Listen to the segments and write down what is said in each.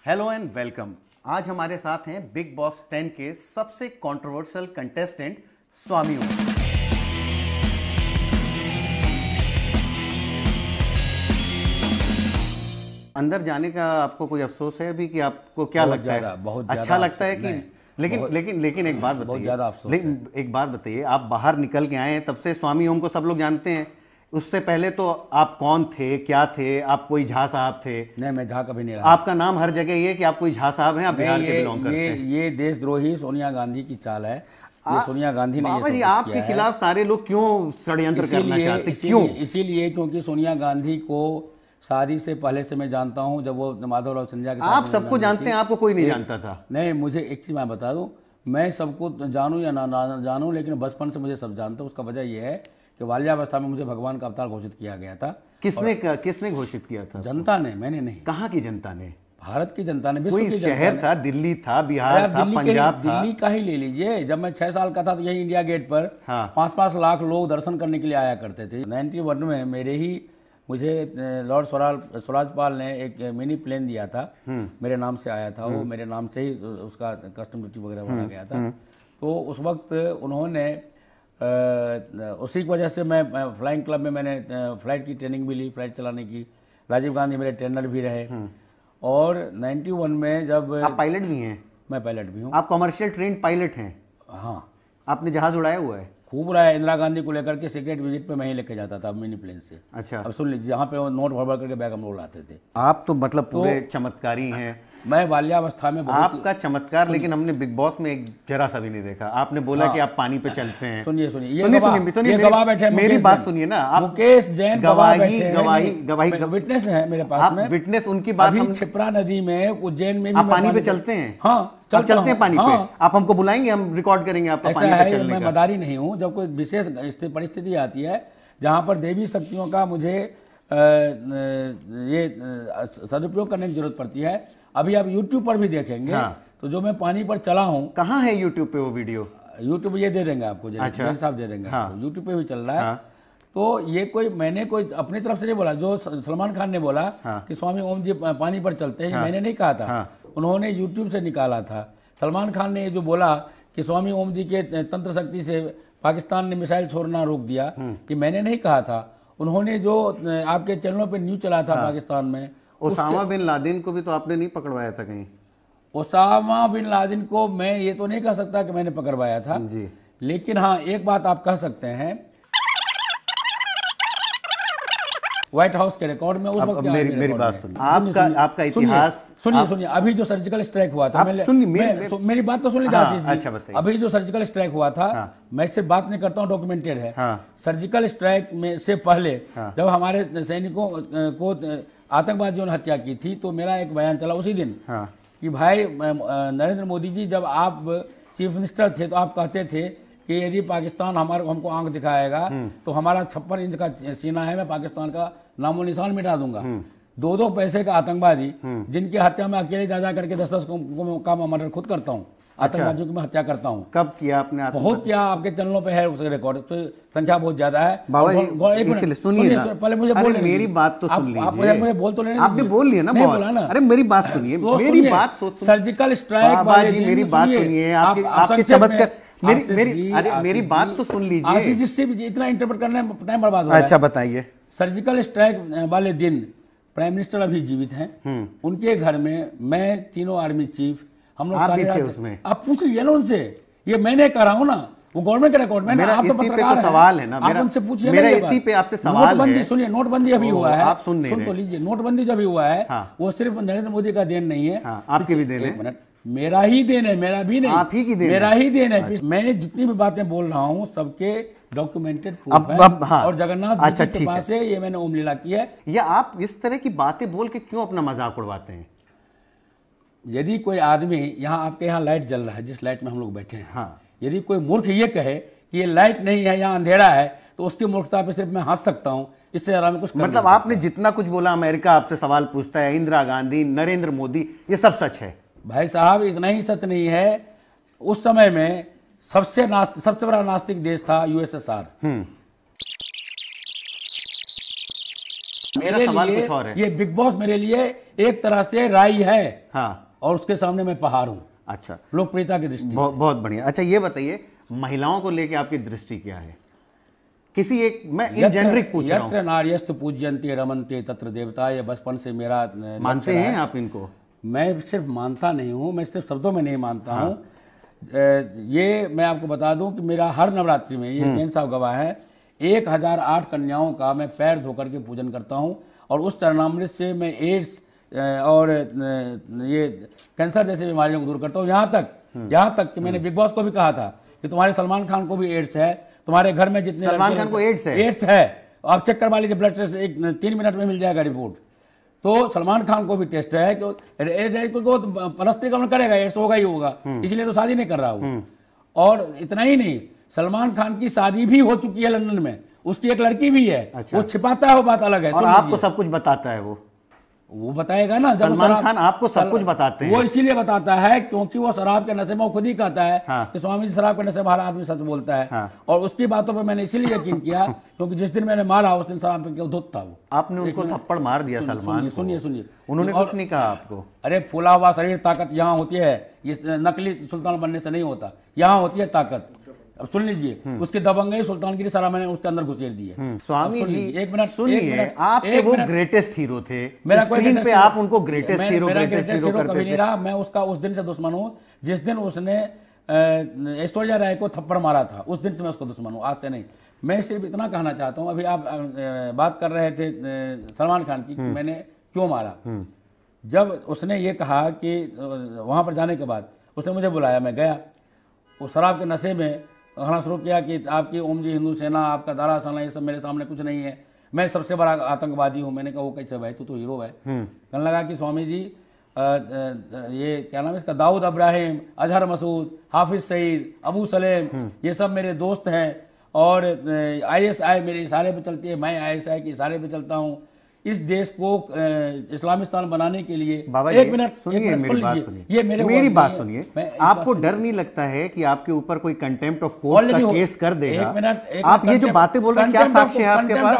Hello and welcome. आज हमारे साथ हैं बिग बॉस 10 के सबसे कंट्रोवर्शियल कंटेस्टेंट स्वामी ओम। अंदर जाने का आपको कोई अफसोस है अभी कि आपको क्या लगता है? बहुत अच्छा लगता है कि लेकिन एक बात बताइए, बहुत ज्यादा अफसोस लेकिन एक बात बताइए, आप बाहर निकल के आए हैं तब से स्वामी ओम को सब लोग जानते हैं। उससे पहले तो आप कौन थे, क्या थे? आप कोई झा साहब थे? नहीं, मैं झा कभी नहीं रहा। आपका नाम हर जगह ये कि आप कोई झा साहब हैं, आप बिहार के बिलोंग करते हैं। ये देशद्रोही सोनिया गांधी की चाल है। ये सोनिया गांधी ने बाबा ये जी, सब कुछ आपके किया खिलाफ सारे लोग क्यों षड्यंत्र करना चाहते हैं? क्यों? इसीलिए क्योंकि सोनिया गांधी को शादी से पहले से मैं जानता हूं। जब वो माधवराव सिंधिया के साथ आप सबको जानते हैं, आपको कोई नहीं जानता था? नहीं, मुझे एक चीज मैं बता दूं, मैं सबको जानूं या ना जानूं, लेकिन बचपन से मुझे सब जानते हैं। उसका वजह यह है कि बाल्यावस्था में मुझे भगवान का अवतार घोषित किया गया था। किसने घोषित किया था? जनता ने, मैंने नहीं। कहाँ की जनता ने? भारत की जनता ने, विश्व कोई की शहर था, दिल्ली था, बिहार था, पंजाब था। दिल्ली का ही ले लीजिए। जब मैं 6 साल का था तो यही इंडिया गेट पर हाँ। 5-5 लाख लोग दर्शन करने के लिए आया करते थे। 91 में मुझे लॉर्ड स्वराजपाल ने एक मिनी प्लेन दिया था, मेरे नाम से आया था। वो मेरे नाम से ही उसका कस्टम ड्यूटी वगैरह भरा गया था। तो उस वक्त उन्होंने उसी की वजह से मैं फ्लाइंग क्लब में मैंने फ्लाइट की ट्रेनिंग भी ली, फ्लाइट चलाने की। राजीव गांधी मेरे ट्रेनर भी रहे। और 91 में जब आप पायलट भी हैं? मैं पायलट भी हूँ। आप कमर्शियल ट्रेन पायलट हैं? हाँ, आपने जहाज उड़ाया हुआ है? खूब रहा है। इंदिरा गांधी को लेकर के सीक्रेट विजिट पे मैं ही लेके जाता था मिनी प्लेन से। अच्छा। अब सुन लीजिए, जहाँ पे वो नोट भर भर करके बैग हम लोग लाते थे। आप तो मतलब पूरे चमत्कारी हैं। मैं बाल्यावस्था में आपका चमत्कार लेकिन हमने बिग बॉस में एक जरा सा भी नहीं देखा। आपने बोला कि आप पानी पे चलते हैं। सुनिए, ये गवाह बैठे, मेरी बात सुनिए ना। आप मुकेश जैन गवाही विटनेस है मेरे पास में। विटनेस उनकी बात। अभी छिपरा नदी में, उज्जैन में भी आप पानी पे चलते हैं? हाँ, चलते हैं पानी पे। आप हमको बुलाएंगे, हम रिकॉर्ड करेंगे आपका पानी पे चलने का। मैं मदारी नहीं हूँ। जब कोई विशेष परिस्थिति आती है जहाँ पर देवी शक्तियों का मुझे ये सदुपयोग करने की जरूरत पड़ती है। अभी आप YouTube पर भी देखेंगे। हाँ। तो जो मैं पानी पर चला हूँ। कहाँ है YouTube पे वो वीडियो? YouTube ये दे देंगे आपको, जैन साहब दे देंगे। हाँ। YouTube पे भी चल रहा है। हाँ। तो ये मैंने कोई अपनी तरफ से नहीं बोला। जो सलमान खान ने बोला कि स्वामी ओम जी पानी पर चलते हैं, मैंने नहीं कहा था। उन्होंने YouTube से निकाला था। सलमान खान ने जो बोला कि स्वामी ओम जी के तंत्र शक्ति से पाकिस्तान ने मिसाइल छोड़ना रोक दिया, कि मैंने नहीं कहा था। उन्होंने जो आपके चैनलों पे न्यूज चला था पाकिस्तान में, ओसामा बिन लादेन को भी तो आपने नहीं पकड़वाया था कहीं? ओसामा बिन लादेन को मैं ये तो नहीं कह सकता कि मैंने पकड़वाया था जी। लेकिन हाँ, एक बात आप कह सकते हैं, व्हाइट हाउस के रिकॉर्ड में उस वक्त मेरी बात सुनिए। आपका इतिहास सुनिए। अभी जो सर्जिकल स्ट्राइक हुआ था, मेरी बात तो सुन लीजिए आशीष जी। अच्छा बताइए। अभी जो सर्जिकल स्ट्राइक हुआ था, मैं सिर्फ बात नहीं करता हूँ, डॉक्यूमेंटेड है। सर्जिकल स्ट्राइक में से पहले जब हमारे सैनिकों को आतंकवादियों ने हत्या की थी, तो मेरा एक बयान चला उसी दिन कि भाई नरेंद्र मोदी जी, जब आप चीफ मिनिस्टर थे तो आप कहते थे कि यदि पाकिस्तान हमको आंख दिखाएगा तो हमारा 56 इंच का सीना है, मैं पाकिस्तान का नामो निशान मिटा दूंगा। 2-2 पैसे का आतंकवादी जिनकी हत्या मैं अकेले जा करके 10-10 का मर्डर खुद करता हूँ। आतंकवादियों की मैं हत्या करता हूँ। कब किया आपने? बहुत किया। आपके चैनलों पे है उसका रिकॉर्ड, तो संख्या बहुत ज्यादा है। बाबा जी सुनिए, पहले मुझे बोल, मेरी बात तो सुन लीजिए। मुझे बोल तो लेने, आपने बोल लिया ना, बोला ना। अरे मेरी बात सुनिए, मेरी बात सर्जिकल स्ट्राइक बाबा जी मेरी बात सुनिए। आपके चमत्कार, मेरी बात तो सुन लीजिए। आशीष जिससे भी इतना इंटरप्रेट करने में टाइम बर्बाद हो रहा है। अच्छा बताइए। सर्जिकल स्ट्राइक वाले दिन प्राइम मिनिस्टर अभी जीवित हैं। उनके घर में मैं, तीनों आर्मी चीफ, हम लोग सारे उसमें। आप पूछ लीजिए ना उनसे। ये मैंने कह रहा हूँ ना, वो गवर्नमेंट का रिकॉर्ड में। आप तो पत्रकार हैं, सवाल है ना, आप उनसे पूछिए। मेरा इसी पे आपसे सवाल है। नोटबंदी सुनिए, नोटबंदी अभी हुआ है, आप सुन तो लीजिए। नोटबंदी जब हुआ है, वो सिर्फ नरेंद्र मोदी का देन नहीं है, आपके भी देन है। मेरा ही देन है, मेरा भी नहीं, आप ही की देन, मेरा ही देन है। मैं जितनी भी बातें बोल रहा हूँ सबके डॉक्यूमेंटेड प्रूफ है। और जगन्नाथ जी की कृपा से ये मैंने ओम लीला की है। या आप इस तरह की बातें बोल के क्यों अपना मजाक उड़वाते हैं? यदि कोई आदमी, यहाँ आपके यहाँ लाइट जल रहा है, जिस लाइट में हम लोग बैठे हैं, यदि कोई मूर्ख ये कहे कि ये लाइट नहीं है, यहाँ अंधेरा है, तो उसकी मूर्खता पे सिर्फ मैं हंस सकता हूँ। इससे ज्यादा मैं कुछ मतलब आपने जितना कुछ बोला, अमेरिका आपसे सवाल पूछता है, इंदिरा गांधी, नरेंद्र मोदी, ये सब सच है? भाई साहब, इतना ही सच नहीं है। उस समय में सबसे बड़ा नास्तिक देश था USSR। मेरे लिए ये बिग बॉस मेरे लिए एक तरह से राई है। हाँ, और उसके सामने मैं पहाड़ हूँ। अच्छा, लोकप्रियता की दृष्टि से। बहुत बढ़िया। अच्छा ये बताइए, महिलाओं को लेके आपकी दृष्टि क्या है? किसी एक, मैं इन जेनरिक पूछ रहा हूं। यत्र नार्यस्तु पूज्यन्ते रमन्ते तत्र देवता, ये बचपन से मेरा मानते हैं आप इनको? मैं सिर्फ मानता नहीं हूँ, मैं सिर्फ शब्दों में नहीं मानता हूँ। ये मैं आपको बता दूं कि मेरा हर नवरात्रि में, ये जैन साहब गवाह है, 1008 कन्याओं का मैं पैर धोकर के पूजन करता हूँ। और उस चरणामृत से मैं एड्स और ये कैंसर जैसे बीमारियों को दूर करता हूँ। यहाँ तक कि मैंने बिग बॉस को भी कहा था कि तुम्हारे सलमान खान को भी एड्स है, तुम्हारे घर में जितने सलमान खान को एड्स है, आप चेक करवा लीजिए, ब्लड टेस्ट 3 मिनट में मिल जाएगा रिपोर्ट। तो सलमान खान को भी टेस्ट है, क्योंकि परस्त्री का करेगा, एड्स होगा ही होगा, इसलिए तो शादी नहीं कर रहा हूँ। और इतना ही नहीं, सलमान खान की शादी भी हो चुकी है लंदन में, उसकी एक लड़की भी है। अच्छा। वो छिपाता है, वो बात अलग है। और आपको सब कुछ बताता है वो बताएगा ना। जब सलमान खान आपको सब कुछ बताते हैं। वो इसीलिए बताता है क्योंकि वो शराब के नशे में, वो खुद ही कहता है हाँ। कि स्वामी जी शराब के नशे में हर आदमी सच बोलता है। हाँ। और उसकी बातों पे मैंने इसीलिए यकीन किया क्योंकि जिस दिन मैंने मारा उस दिन शराब पे धुत था वो। आपने उनको थप्पड़ मार दिया सलमान? सुनिए, उन्होंने कुछ नहीं कहा आपको? अरे फूला हुआ शरीर ताकत यहाँ होती है, ये नकली सुल्तान बनने से नहीं होता, यहाँ होती है ताकत। अब सुन लीजिए, उसके दबंगई सुल्तानगिरी सारा मैंने उसके अंदर घुसेर दी है। स्वामी जी एक मिनट सुनिए, आप वो ग्रेटेस्ट हीरो थे, मेरा कोई पे आप उनको ग्रेटेस्ट हीरो कभी नहीं रहा। मैं उसका उस दिन से दुश्मन हूँ जिस दिन उसने ऐश्वर्या राय को थप्पड़ मारा था, उस दिन से मैं उसको दुश्मन हूँ, आज से नहीं। मैं सिर्फ इतना कहना चाहता हूँ, अभी आप बात कर रहे थे सलमान खान की, मैंने क्यों मारा। जब उसने ये कहा कि वहां पर जाने के बाद उसने मुझे बुलाया, मैं गया, वो शराब के नशे में कहना शुरू किया कि आपकी ओम जी हिंदू सेना, आपका दारा सेना, ये सब मेरे सामने कुछ नहीं है, मैं सबसे बड़ा आतंकवादी हूँ। मैंने कहा वो कैसे भाई, तू तो हीरो है। कहने लगा कि स्वामी जी ये क्या नाम है इसका, दाऊद इब्राहिम, अजहर मसूद, हाफिज सईद, अबू सलेम, ये सब मेरे दोस्त हैं और ISI मेरे इशारे पे चलती है, मैं ISI के इशारे पे चलता हूँ। इस देश को इस्लामिस्तान बनाने के लिए। एक मिनट सुन लीजिए, ये मेरी बात सुनिए। आपको डर नहीं लगता है कि आपके ऊपर कोई कंटेम्प्ट ऑफ कोर्ट का केस कर देगा? एक मिनट, आप ये जो बातें बोल रहे हैं, क्या साक्ष्य है आपके पास?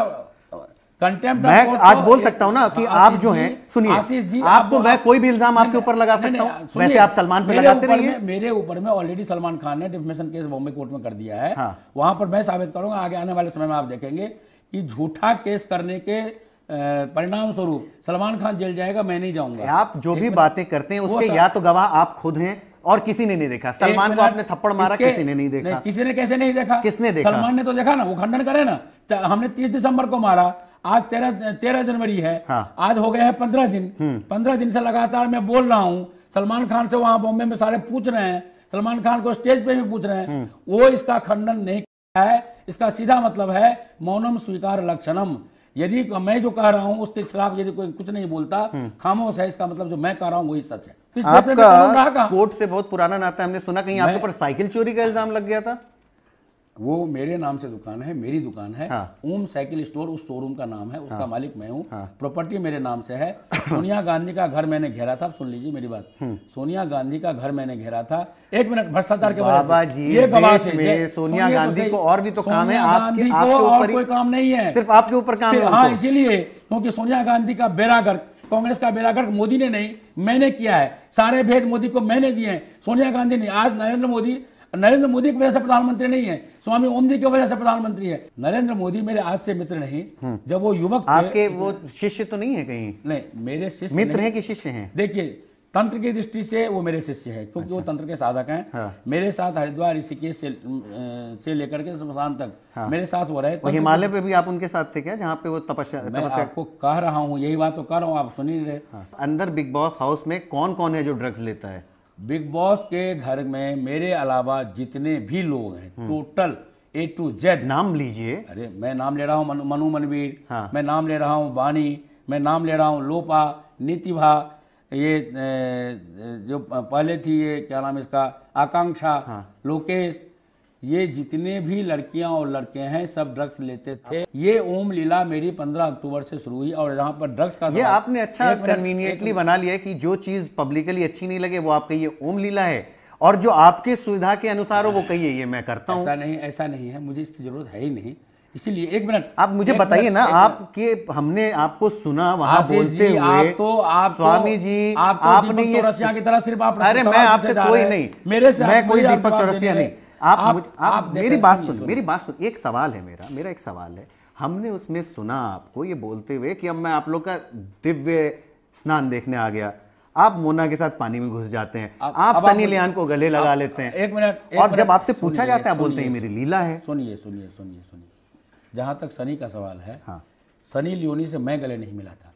कंटेम्प्ट मैं आज बोल सकता हूँ ना कि आप जो हैं, सुनिए आशीष जी, आपको मैं कोई भी इल्जाम आपके ऊपर लगा सकता हूँ, वैसे आप सलमान पे लगाते रहिए। मेरे ऊपर में ऑलरेडी सलमान खान ने डिफेमेशन केस बॉम्बे कोर्ट में कर दिया है। वहां पर मैं साबित करूंगा, आगे आने वाले समय में आप देखेंगे कि झूठा केस करने के परिणाम स्वरूप सलमान खान जेल जाएगा, मैं नहीं जाऊंगा। आप जो भी बातें करते हैं उसके या तो गवाह आप खुद हैं और किसी ने नहीं देखा। सलमान को आपने थप्पड़ मारा, किसी ने नहीं देखा। किसी ने कैसे नहीं देखा? किसने देखा? सलमान ने तो देखा ना, वो खंडन करे ना। हमने 30 दिसंबर को मारा, आज 13 जनवरी है। हाँ। आज हो गया है 15 दिन। 15 दिन से लगातार मैं बोल रहा हूँ। सलमान खान से वहां बॉम्बे में सारे पूछ रहे हैं, सलमान खान को स्टेज पे भी पूछ रहे हैं, वो इसका खंडन नहीं किया है। इसका सीधा मतलब है मौनम स्वीकार लक्षणम। यदि मैं जो कह रहा हूं उसके खिलाफ यदि कोई कुछ नहीं बोलता, खामोश है, इसका मतलब जो मैं कह रहा हूं वही सच है। आपका कोर्ट से बहुत पुराना नाता है, हमने सुना कहीं आपके ऊपर साइकिल चोरी का इल्जाम लग गया था। वो मेरे नाम से दुकान है, मेरी दुकान है। हाँ। ओम साइकिल स्टोर उस शोरूम का नाम है, उसका हाँ। मालिक मैं हूँ। हाँ। प्रॉपर्टी मेरे नाम से है। सोनिया गांधी का घर मैंने घेरा था, सुन लीजिए मेरी बात। सोनिया गांधी का घर मैंने घेरा था। एक मिनट, भ्रष्टाचार के वजह से ये गवाह थे। सोनिया गांधी को और भी तो काम है, गांधी को और कोई काम नहीं है, सिर्फ आपके ऊपर काम है। हाँ, इसीलिए क्योंकि सोनिया गांधी का बेरागर्क, कांग्रेस का बेरागर्क मोदी ने नहीं, मैंने किया है। सारे भेद मोदी को मैंने दिए हैं, सोनिया गांधी ने। आज नरेंद्र मोदी की वजह से प्रधानमंत्री नहीं है, स्वामी ओम जी की वजह से प्रधानमंत्री है। नरेंद्र मोदी मेरे आज से मित्र नहीं, जब वो युवक आपके वो शिष्य तो नहीं है कहीं? नहीं, मेरे शिष्य मित्र हैं कि शिष्य हैं? देखिए, तंत्र की दृष्टि से वो मेरे शिष्य है, क्योंकि अच्छा। वो तंत्र के साधक हैं। हाँ। मेरे साथ हरिद्वार ऋषिकेश से लेकर के शमशान तक हाँ। मेरे साथ वो रहे। हिमालय पे भी आप उनके साथ थे क्या, जहाँ पे वो तपस्या? मैं आपको कह रहा हूँ, यही बात तो कह रहा हूँ, आप सुन ही रहे। हाँ। अंदर बिग बॉस हाउस में कौन कौन है जो ड्रग्स लेता है? बिग बॉस के घर में मेरे अलावा जितने भी लोग हैं, टोटल A to Z। नाम लीजिए। अरे मैं नाम ले रहा हूँ मनु मनवीर, हाँ। मैं नाम ले रहा हूँ बानी, मैं नाम ले रहा हूँ लोपा, नीतिभा, ये जो पहले थी ये क्या नाम इसका, आकांक्षा, हाँ। लोकेश, ये जितने भी लड़कियां और लड़के हैं सब ड्रग्स लेते थे। ये ओम लीला मेरी 15 अक्टूबर से शुरू हुई और जहां पर ड्रग्स का ये आपने अच्छा कन्वीनियंटली बना लिया कि जो चीज पब्लिकली अच्छी नहीं लगे वो आप कहिए ओम लीला है, और जो आपके सुविधा के अनुसार हो वो कहिए ये मैं करता हूं। ऐसा नहीं है, मुझे इसकी जरूरत है ही नहीं। इसीलिए एक मिनट आप मुझे बताइए ना, आपके हमने आपको सुना वहां बोलते हुए। आप स्वामी जी आपने ये चौरसिया की तरह सिर्फ आप, अरे मैं आपसे कोई नहीं, मेरे से मैं कोई दीपक चौरसिया नहीं। आप मेरी बात सुन, एक सवाल है मेरा एक सवाल है। हमने उसमें सुना आपको ये बोलते हुए कि अब मैं आप लोग का दिव्य स्नान देखने आ गया, आप मोना के साथ पानी में घुस जाते हैं, आप सनी लियोन को गले लगा लेते हैं। एक मिनट, और जब आपसे पूछा जाता है बोलते हैं मेरी लीला है। सुनिए, जहां तक सनी का सवाल है, हाँ, सनी लियोनी से मैं गले नहीं मिला था,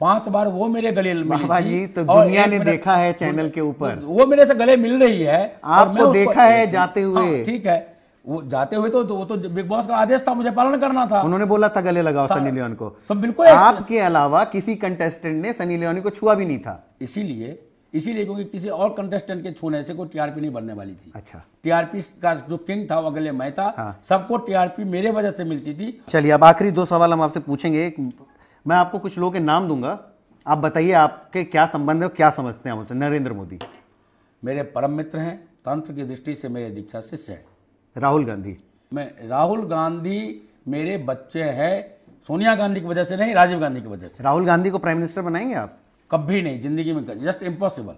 5 बार वो मेरे गले बाबा जी, तो दुनिया ने देखा है चैनल के ऊपर, वो मेरे से गले मिल रही है, आपको देखा है जाते हुए। ठीक है, वो जाते हुए तो वो तो बिग बॉस का आदेश था, मुझे पालन करना था। उन्होंने बोला था गले लगाओ सनी लियोन को, सब बिल्कुल। आपके अलावा किसी कंटेस्टेंट ने सनी लियोनी को छुआ भी नहीं था। इसीलिए क्योंकि किसी और कंटेस्टेंट के छूने से कोई टीआरपी नहीं बनने वाली थी। अच्छा, टीआरपी का जो किंग था वो अगले मैं था। हाँ। सबको टीआरपी मेरे वजह से मिलती थी। चलिए, अब आखिरी 2 सवाल हम आपसे पूछेंगे। मैं आपको कुछ लोगों के नाम दूंगा, आप बताइए आपके क्या संबंध है, क्या समझते हैं हमसे। नरेंद्र मोदी मेरे परम मित्र हैं, तंत्र की दृष्टि से मेरे दीक्षा शिष्य है। राहुल गांधी राहुल गांधी मेरे बच्चे हैं, सोनिया गांधी की वजह से नहीं, राजीव गांधी की वजह से। राहुल गांधी को प्राइम मिनिस्टर बनाएंगे आप? कभी नहीं जिंदगी में, जस्ट इम्पॉसिबल।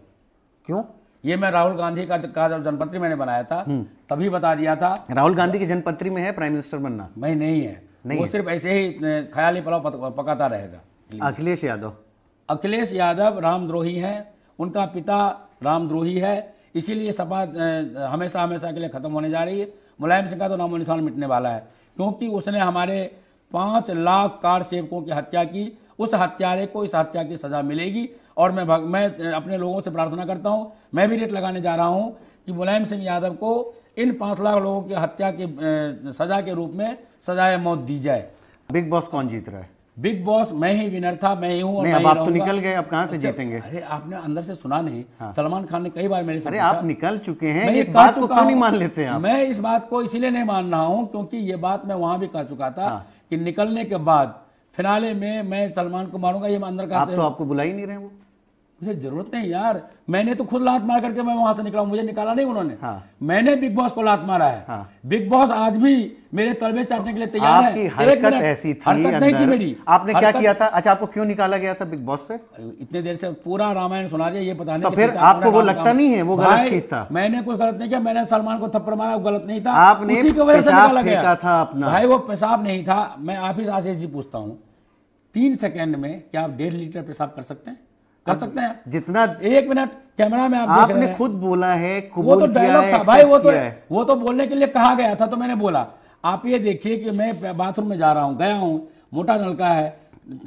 क्यों? ये मैं राहुल गांधी का जब जनपत्री मैंने बनाया था तभी बता दिया था। राहुल गांधी की जनपत्री में है प्राइम मिनिस्टर बनना? नहीं है, वो सिर्फ ऐसे ही ख्याली पुलाव पकाता रहेगा। अखिलेश यादव रामद्रोही है, उनका पिता रामद्रोही है, इसीलिए सपा हमेशा के लिए खत्म होने जा रही है। मुलायम सिंह का तो नामो निशान मिटने वाला है, क्योंकि उसने हमारे 5 लाख कार सेवकों की हत्या की। उस हत्यारे को इस हत्या की सजा मिलेगी। और मैं अपने लोगों से प्रार्थना करता हूं, मैं भी रेट लगाने जा रहा हूं कि मुलायम सिंह यादव को इन 5 लाख लोगों की हत्या की सजा के रूप में सजाए मौत दी जाए। बिग बॉस कौन जीत रहा है? बिग बॉस मैं ही विनर था, मैं ही हूँ। अब आप तो निकल गए, अब कहाँ से जीतेंगे? अरे आपने अंदर से सुना नहीं? हाँ। सलमान खान ने कई बार मेरे से अरे आप निकल चुके हैं, मैं इस बात को क्यों नहीं मान लेते हैं आप? मैं इस बात को इसीलिए नहीं मान रहा हूँ क्योंकि ये बात मैं वहां भी कह चुका था। हाँ। कि निकलने के बाद फिनाले में मैं सलमान को मारूंगा, ये मैं अंदर का। आप तो आपको बुला ही नहीं रहे, वो मुझे जरूरत नहीं यार, मैंने तो खुद लात मार करके मैं वहां से निकला, मुझे निकाला नहीं उन्होंने। हाँ। मैंने बिग बॉस को लात मारा है। हाँ। बिग बॉस आज भी मेरे तलवे चाटने के लिए तैयार है। आपकी हरकत ऐसी थी, हरकत नहीं थी मेरी। आपने क्या किया था? अच्छा, आपको क्यों निकाला गया था बिग बॉस से? इतने देर से पूरा रामायण सुना दिया, ये पता नहीं। तो फिर आपको वो लगता नहीं है वो गलत चीज था? मैंने कुछ गलत नहीं किया, मैंने सलमान को थप्पड़ मारा, वो गलत नहीं था। आपने उसी की वजह से निकाला गया था अपना। भाई वो पेशाब नहीं था। मैं आप ही आशीष जी पूछता हूँ, 3 सेकंड में क्या आप 1.5 लीटर पेशाब कर सकते हैं? कर सकते हैं जितना। 1 मिनट, कैमरा में आप देख रहे हैं, आपने खुद बोला है, वो तो डायलॉग था भाई, वो तो बोलने के लिए कहा गया था, तो मैंने बोला। आप ये देखिए कि मैं बाथरूम में जा रहा हूँ, गया हूँ, मोटा नलका है,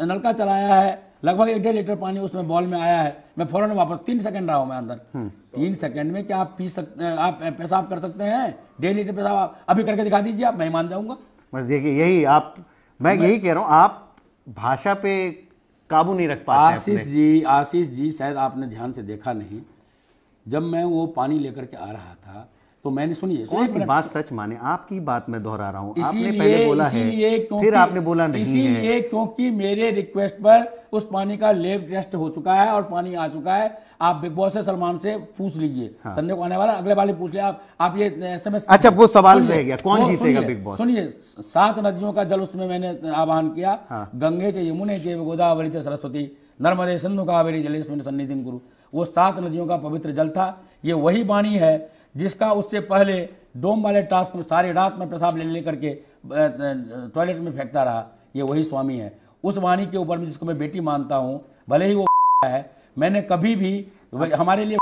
नलका चलाया है, लगभग 1.5 लीटर पानी उसमें बॉल में आया है, मैं फौरन वापस 3 सेकंड रहा हूँ मैं अंदर। 3 सेकंड में क्या आप आप पेशाब कर सकते हैं? 1.5 लीटर पेशाब आप अभी करके दिखा दीजिए, आप, मैं मान जाऊंगा। देखिए यही मैं यही कह रहा हूँ, आप भाषा पे काबू नहीं रख पाते। आशीष जी शायद आपने ध्यान से देखा नहीं, जब मैं वो पानी लेकर के आ रहा था तो मैंने, सुनिए, बात सच माने, आपकी बात मैं दोहरा रहा हूँ। आपने पहले बोला है, फिर आपने बोला नहीं है। इसीलिए क्योंकि मेरे रिक्वेस्ट पर उस पानी का लैब टेस्ट हो चुका है और पानी आ चुका है। आप बिग बॉस से सलमान से पूछ लीजिए। हाँ। संडे को आने वाला, अगले वाले पूछ लिया आप ये SMS। अच्छा, वो सवाल रह गया, कौन जीतेगा बिग बॉस? सुनिए, 7 नदियों का जल उसमें मैंने आह्वान किया। हाँ। गंगे च यमुने च गोदावरी च सरस्वती नर्मदे सिंधु कावेरी जलेस्मिन् सन्निधिं कुरु। वो 7 नदियों का पवित्र जल था। ये वही वाणी है जिसका उससे पहले डोम वाले टास्क में सारी रात में पेशाब ले करके टॉयलेट में फेंकता रहा, ये वही स्वामी है। उस वाणी के ऊपर में जिसको मैं बेटी मानता हूँ, भले ही वो है, मैंने कभी भी हमारे लिए,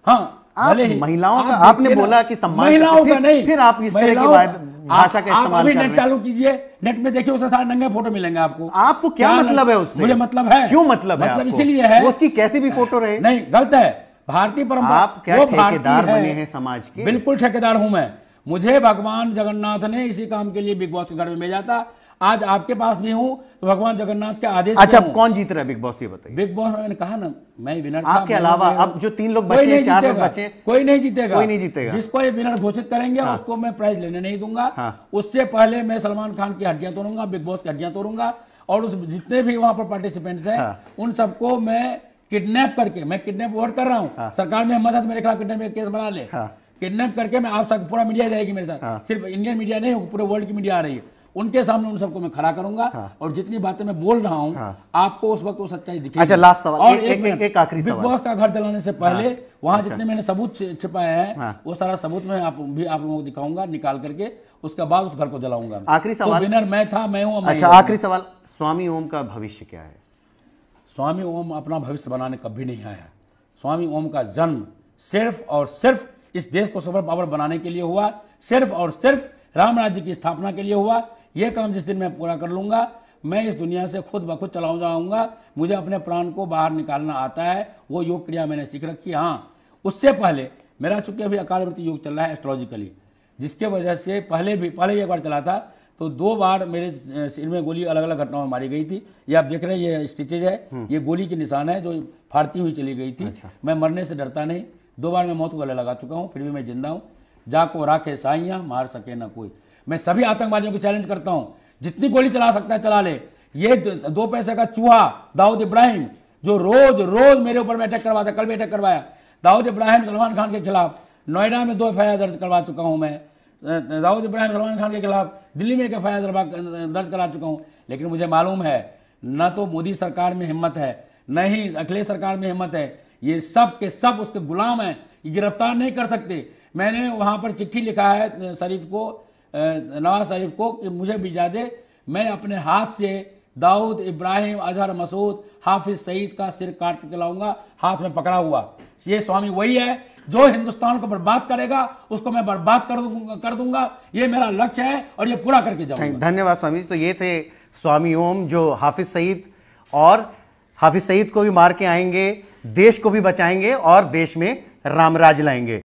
हाँ भले ही महिलाओं का आपने बोला कि सम्मान, महिलाओं का नहीं, फिर आप इस तरह की भाषा का इस्तेमाल कर रहे हैं। नेट चालू कीजिए, नेट में देखिए, उससे सारे नंगे फोटो मिलेंगे आपको। आपको क्या मतलब है उससे? मुझे मतलब है। क्यों मतलब है? मतलब इसीलिए है, उसकी कैसी भी फोटो रहे, नहीं गलत है। भारतीय परंपरा, आप क्या ठेकेदार बने हैं समाज के? बिल्कुल ठेकेदार हूं मैं। मुझे भगवान जगन्नाथ ने इसी काम के लिए बिग बॉस के घर में भेजा था। आज आपके पास भी हूं तो भगवान जगन्नाथ के आदेश। अच्छा, कौन जीत रहा है बिग बॉस, ये बताइए। बिग बॉस में मैंने कहा ना, मैं विनर था। आपके अलावा अब जो 3 लोग बचे, 4 लोग बचे, कोई नहीं जीतेगा। कोई नहीं जीतेगा। जिसको ये विनर घोषित करेंगे उसको मैं प्राइज लेने नहीं दूंगा। उससे पहले मैं सलमान खान की हड्डियां तोड़ूंगा, बिग बॉस की हड्डियां तोड़ूंगा, और उस जितने भी वहां पर पार्टिसिपेंट्स हैं उन सबको मैं किडनैप करके, मैं किडनैप वर्ड कर रहा हूँ, सरकार में हिम्मत है तो मेरे खिलाफ किडनैप केस बना ले। किडनैप करके मैं आप सब, पूरा मीडिया जाएगी मेरे साथ, सिर्फ इंडियन मीडिया नहीं, पूरे वर्ल्ड की मीडिया आ रही है, उनके सामने उन सबको मैं खड़ा करूंगा और जितनी बातें मैं बोल रहा हूं आपको उस वक्त वो सच्चाई दिखेगी। अच्छा, लास्ट सवाल, और एक आखिरी बिग सवाल। बॉस का घर जलाने से पहले वहां जितने मैंने सबूत छिपाए हैं वो सारा सबूत मैं आप लोगों को दिखाऊंगा निकाल करके, उसके बाद उस घर को जलाऊंगा। आखिरी सवाल। तो विनर मैं था, मैं हूं। अच्छा, आखिरी सवाल, स्वामी ओम का भविष्य क्या है? स्वामी ओम अपना भविष्य बनाने कभी नहीं आया। स्वामी ओम का जन्म सिर्फ और सिर्फ इस देश को सुपर पावर बनाने के लिए हुआ, सिर्फ और सिर्फ राम राज्य की स्थापना के लिए हुआ। यह काम जिस दिन मैं पूरा कर लूंगा, मैं इस दुनिया से खुद ब खुद चला जाऊंगा। मुझे अपने प्राण को बाहर निकालना आता है, वो योग क्रिया मैंने सीख रखी है। हाँ, उससे पहले मेरा चूंकि अभी अकाल मृत्यु योग चल रहा है एस्ट्रोलॉजिकली, जिसके वजह से पहले भी एक बार चला था तो 2 बार मेरे सिर में गोली अलग अलग घटनाओं में मारी गई थी। ये आप देख रहे हैं, ये स्टिचेज है, ये गोली के निशान है जो फाड़ती हुई चली गई थी। अच्छा। मैं मरने से डरता नहीं, 2 बार मैं मौत को गले लगा चुका हूँ, फिर भी मैं जिंदा हूँ। जाको राखे साइयां, मार सके ना कोई। मैं सभी आतंकवादियों को चैलेंज करता हूँ, जितनी गोली चला सकता है चला ले। ये 2 पैसे का चूहा दाऊद इब्राहिम जो रोज रोज मेरे ऊपर में अटैक करवाता, कल भी अटैक करवाया। दाऊद इब्राहिम सलमान खान के खिलाफ नोएडा में 2 FIR दर्ज करवा चुका हूं मैं। दाऊद इब्राहिम सलमान खान के खिलाफ दिल्ली में 1 FIR दर्ज करा चुका हूं। लेकिन मुझे मालूम है न तो मोदी सरकार में हिम्मत है, न ही अखिलेश सरकार में हिम्मत है। ये सब के सब उसके गुलाम हैं, गिरफ्तार नहीं कर सकते। मैंने वहां पर चिट्ठी लिखा है शरीफ को, नवाज शरीफ को, कि मुझे भिजा दे, मैं अपने हाथ से दाऊद इब्राहिम, अजहर मसूद, हाफिज सईद का सिर काट के लाऊंगा, हाथ में पकड़ा हुआ। ये स्वामी वही है जो हिंदुस्तान को बर्बाद करेगा, उसको मैं बर्बाद कर दूंगा। ये मेरा लक्ष्य है और ये पूरा करके जाऊंगा। धन्यवाद स्वामी जी। तो ये थे स्वामी ओम जो हाफिज सईद, और हाफिज सईद को भी मार के आएंगे, देश को भी बचाएंगे और देश में रामराज लाएंगे।